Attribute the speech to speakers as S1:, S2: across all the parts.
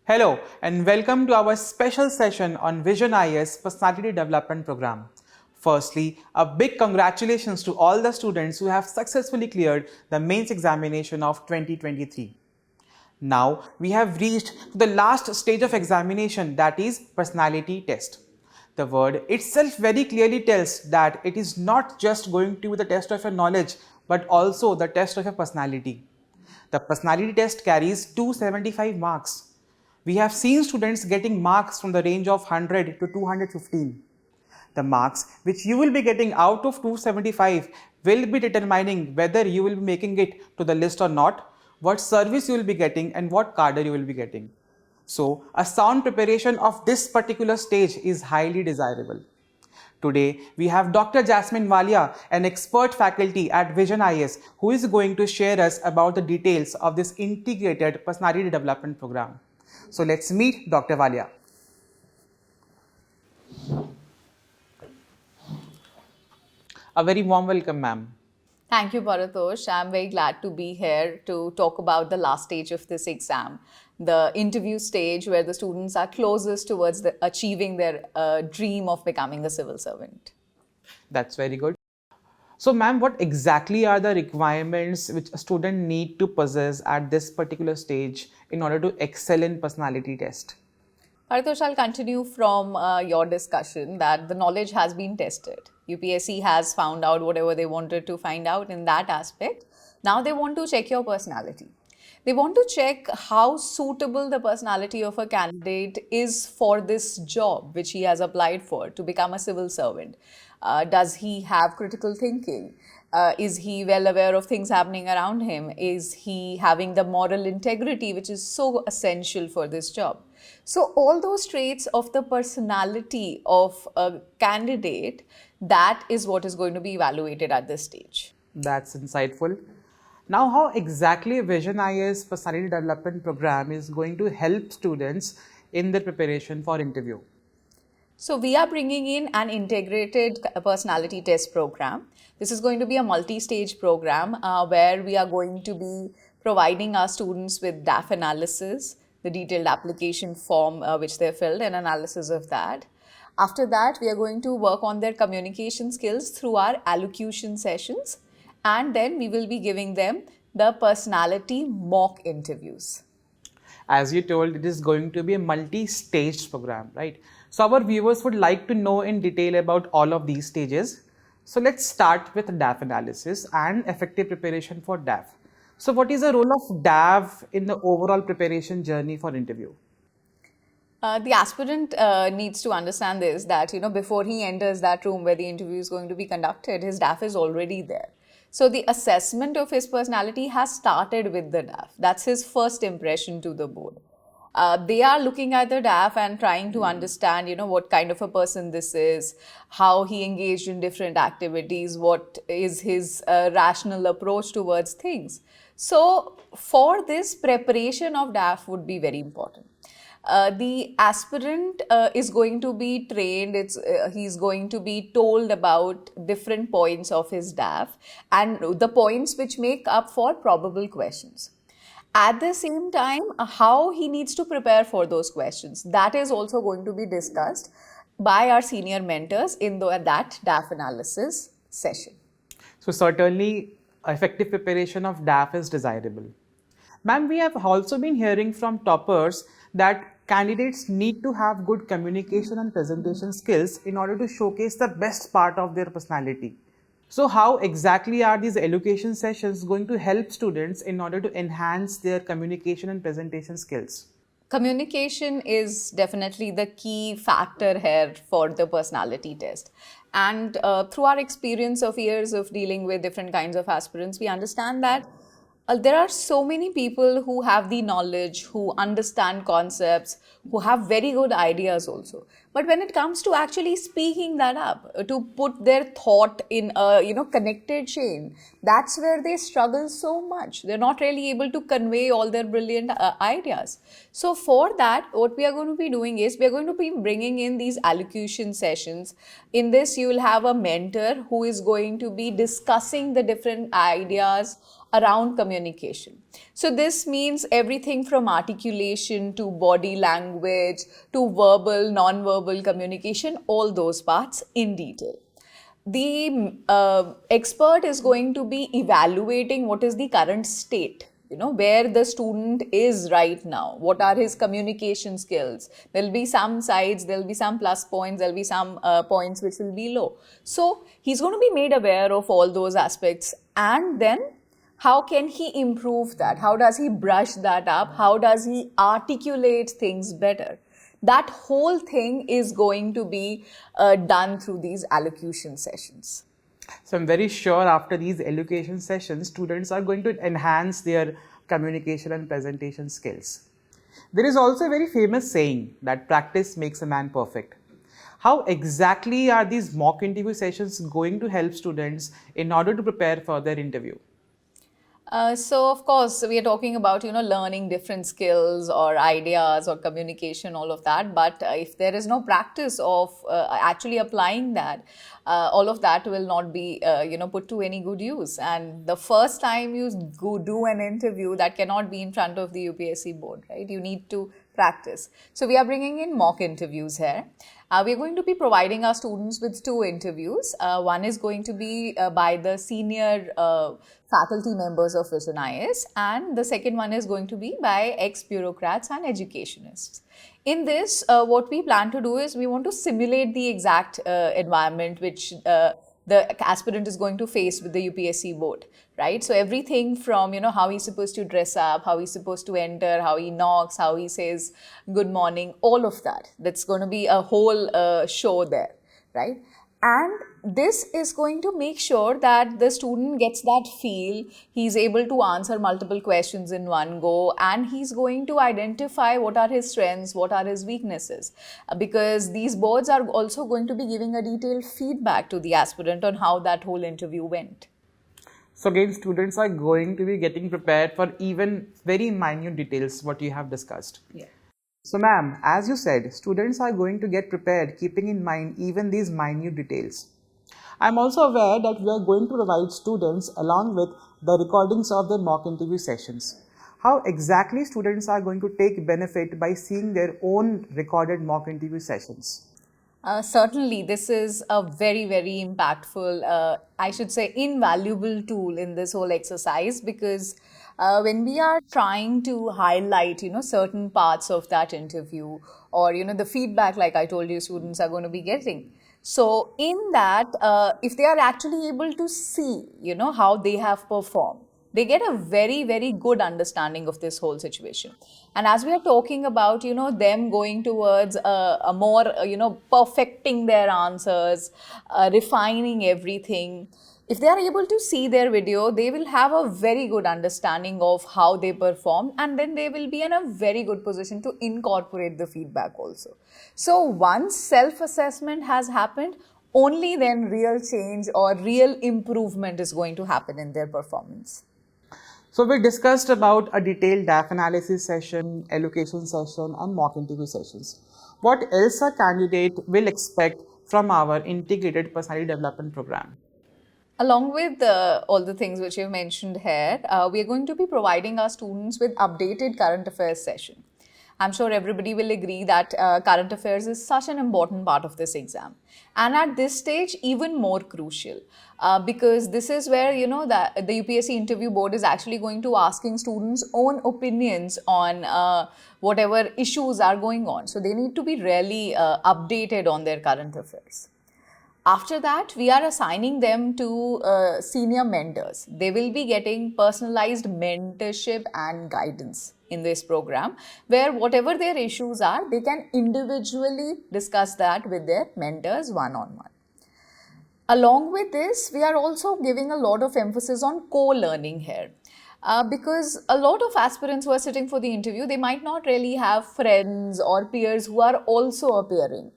S1: Hello and welcome to our special session on Vision IAS Personality Development Program. Firstly, a big congratulations to all the students who have successfully cleared the mains examination of 2023. Now, we have reached the last stage of examination, that is personality test. The word itself very clearly tells that it is not just going to be the test of your knowledge, but also the test of your personality. The personality test carries 275 marks. We have seen students getting marks from the range of 100 to 215. The marks which you will be getting out of 275 will be determining whether you will be making it to the list or not, what service you will be getting and what cadre you will be getting. So, a sound preparation of this particular stage is highly desirable. Today, we have Dr. Jasmine Walia, an expert faculty at Vision IAS, who is going to share us about the details of this integrated personality development program. So let's meet Dr. Walia. A very warm welcome, ma'am.
S2: Thank you, Paratosh. I'm very glad to be here to talk about the last stage of this exam, the interview stage where the students are closest towards achieving their dream of becoming a civil servant.
S1: That's very good. So, ma'am, what exactly are the requirements which a student need to possess at this particular stage in order to excel in personality test?
S2: Paratosh, I'll continue from your discussion that the knowledge has been tested. UPSC has found out whatever they wanted to find out in that aspect. Now they want to check your personality. They want to check how suitable the personality of a candidate is for this job which he has applied for to become a civil servant. Does he have critical thinking? Is he well aware of things happening around him? Is he having the moral integrity which is so essential for this job? So all those traits of the personality of a candidate, that is what is going to be evaluated at this stage.
S1: That's insightful. Now, how exactly Vision IAS Personality Development Program is going to help students in their preparation for interview?
S2: So we are bringing in an integrated personality test program. This is going to be a multi-stage program where we are going to be providing our students with DAF analysis, the detailed application form which they filled, and analysis of that. After that, we are going to work on their communication skills through our allocution sessions, and then we will be giving them the personality mock interviews.
S1: As you told, it is going to be a multi-staged program, right? So our viewers would like to know in detail about all of these stages. So let's start with DAF analysis and effective preparation for DAF. So what is the role of DAF in the overall preparation journey for interview?
S2: The aspirant needs to understand this, that before he enters that room where the interview is going to be conducted, his DAF is already there. So the assessment of his personality has started with the DAF. That's his first impression to the board. They are looking at the DAF and trying to understand, what kind of a person this is, how he engaged in different activities, what is his rational approach towards things. So for this, preparation of DAF would be very important. The aspirant is going to be trained, he's going to be told about different points of his DAF and the points which make up for probable questions. At the same time, how he needs to prepare for those questions, that is also going to be discussed by our senior mentors in that DAF analysis session.
S1: So certainly, effective preparation of DAF is desirable. Ma'am, we have also been hearing from toppers that candidates need to have good communication and presentation skills in order to showcase the best part of their personality. So how exactly are these education sessions going to help students in order to enhance their communication and presentation skills?
S2: Communication is definitely the key factor here for the personality test. And through our experience of years of dealing with different kinds of aspirants, we understand that there are so many people who have the knowledge, who understand concepts, who have very good ideas also. But when it comes to actually speaking that up, to put their thought in a connected chain, that's where they struggle so much. They're not really able to convey all their brilliant ideas. So for that, what we are going to be doing is we are going to be bringing in these allocution sessions. In this, you will have a mentor who is going to be discussing the different ideas around communication. So this means everything from articulation to body language to verbal, non-verbal communication, all those parts in detail. The expert is going to be evaluating what is the current state, where the student is right now, what are his communication skills. There'll be some sides, there'll be some plus points, there'll be some points which will be low. So he's going to be made aware of all those aspects, and then how can he improve that? How does he brush that up? How does he articulate things better? That whole thing is going to be done through these allocution sessions.
S1: So I'm very sure after these education sessions, students are going to enhance their communication and presentation skills. There is also a very famous saying that practice makes a man perfect. How exactly are these mock interview sessions going to help students in order to prepare for their interview?
S2: So of course we are talking about learning different skills or ideas or communication, all of that. But if there is no practice of actually applying that, all of that will not be put to any good use. And the first time you go do an interview, that cannot be in front of the UPSC board, right? You need to practice. So we are bringing in mock interviews here. We are going to be providing our students with 2 interviews. One is going to be by the senior faculty members of Vision IAS, and the second one is going to be by ex-bureaucrats and educationists. In this, what we plan to do is we want to simulate the exact environment which the aspirant is going to face with the UPSC board, right? So everything from, how he's supposed to dress up, how he's supposed to enter, how he knocks, how he says good morning, all of that. That's going to be a whole show there, right? And this is going to make sure that the student gets that feel, he's able to answer multiple questions in one go, and he's going to identify what are his strengths, what are his weaknesses. Because these boards are also going to be giving a detailed feedback to the aspirant on how that whole interview went.
S1: So again, students are going to be getting prepared for even very minute details, what you have discussed.
S2: Yeah.
S1: So ma'am, as you said, students are going to get prepared keeping in mind even these minute details. I'm also aware that we are going to provide students along with the recordings of their mock interview sessions. How exactly students are going to take benefit by seeing their own recorded mock interview sessions?
S2: Certainly, this is a very, very impactful, I should say, invaluable tool in this whole exercise, because when we are trying to highlight, certain parts of that interview, or, the feedback, like I told you, students are going to be getting. So in that, if they are actually able to see, how they have performed, they get a very, very good understanding of this whole situation. And as we are talking about, them going towards a more, perfecting their answers, refining everything, if they are able to see their video, they will have a very good understanding of how they perform, and then they will be in a very good position to incorporate the feedback also. So once self-assessment has happened, only then real change or real improvement is going to happen in their performance.
S1: So we discussed about a detailed DAF analysis session, allocation session and mock interview sessions. What else a candidate will expect from our integrated personality development program?
S2: Along with all the things which you've mentioned here, we are going to be providing our students with updated current affairs session. I'm sure everybody will agree that current affairs is such an important part of this exam. And at this stage, even more crucial, because this is where, the UPSC interview board is actually going to asking students' own opinions on whatever issues are going on. So they need to be really updated on their current affairs. After that, we are assigning them to senior mentors. They will be getting personalized mentorship and guidance in this program, where whatever their issues are, they can individually discuss that with their mentors one-on-one. Along with this, we are also giving a lot of emphasis on co-learning here. Because a lot of aspirants who are sitting for the interview, they might not really have friends or peers who are also appearing.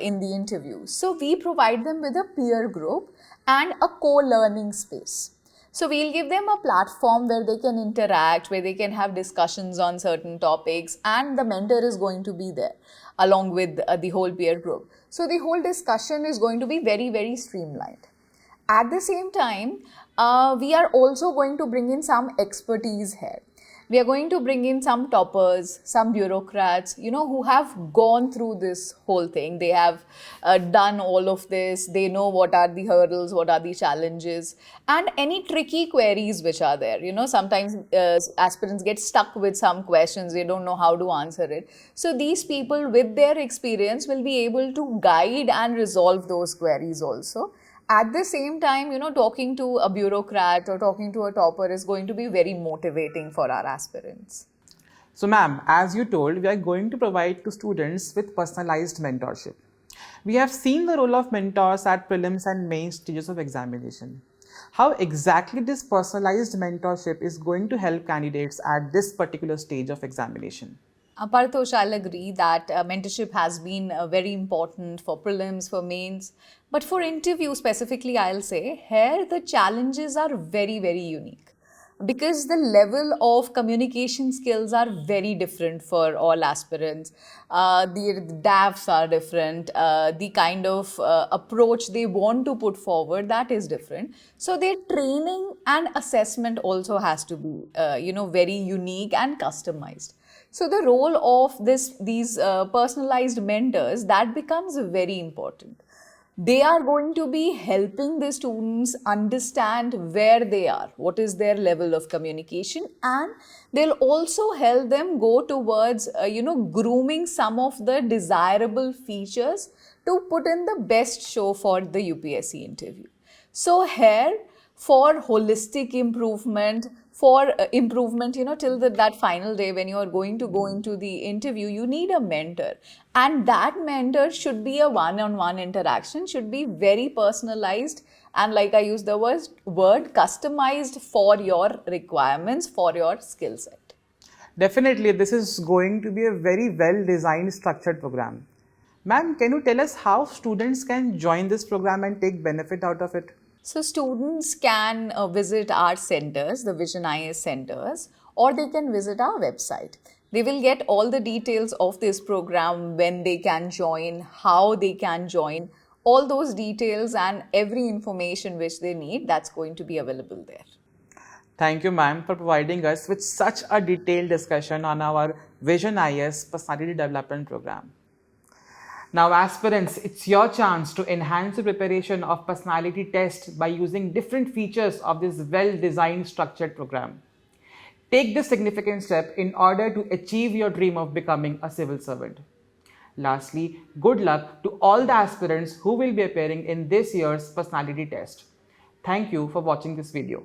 S2: in the interview. So we provide them with a peer group and a co-learning space. So we'll give them a platform where they can interact, where they can have discussions on certain topics, and the mentor is going to be there along with the whole peer group. So the whole discussion is going to be very, very streamlined. At the same time, we are also going to bring in some expertise here. We are going to bring in some toppers, some bureaucrats, who have gone through this whole thing. They have done all of this. They know what are the hurdles, what are the challenges, and any tricky queries which are there. Sometimes aspirants get stuck with some questions. They don't know how to answer it. So these people with their experience will be able to guide and resolve those queries also. At the same time, talking to a bureaucrat or talking to a topper is going to be very motivating for our aspirants.
S1: So ma'am, as you told, we are going to provide to students with personalized mentorship. We have seen the role of mentors at prelims and main stages of examination. How exactly this personalized mentorship is going to help candidates at this particular stage of examination?
S2: Partosh, I'll agree that mentorship has been very important for prelims, for mains. But for interview specifically, I'll say here the challenges are very, very unique because the level of communication skills are very different for all aspirants. The DAFs are different. The kind of approach they want to put forward, that is different. So their training and assessment also has to be, very unique and customized. So the role of these personalized mentors, that becomes very important. They are going to be helping the students understand where they are, what is their level of communication, and they'll also help them go towards, grooming some of the desirable features to put in the best show for the UPSC interview. So here, for holistic improvement, for improvement, till that final day when you are going to go into the interview, you need a mentor. And that mentor should be a one-on-one interaction, should be very personalized, and like I use the word customized for your requirements, for your skill set.
S1: Definitely, this is going to be a very well-designed, structured program. Ma'am, can you tell us how students can join this program and take benefit out of it?
S2: So students can visit our centers, the Vision IAS centers, or they can visit our website. They will get all the details of this program, when they can join, how they can join, all those details and every information which they need, that's going to be available there.
S1: Thank you, ma'am, for providing us with such a detailed discussion on our Vision IAS Personality Development Program. Now, aspirants, it's your chance to enhance the preparation of personality test by using different features of this well-designed structured program. Take this significant step in order to achieve your dream of becoming a civil servant. Lastly, good luck to all the aspirants who will be appearing in this year's personality test. Thank you for watching this video.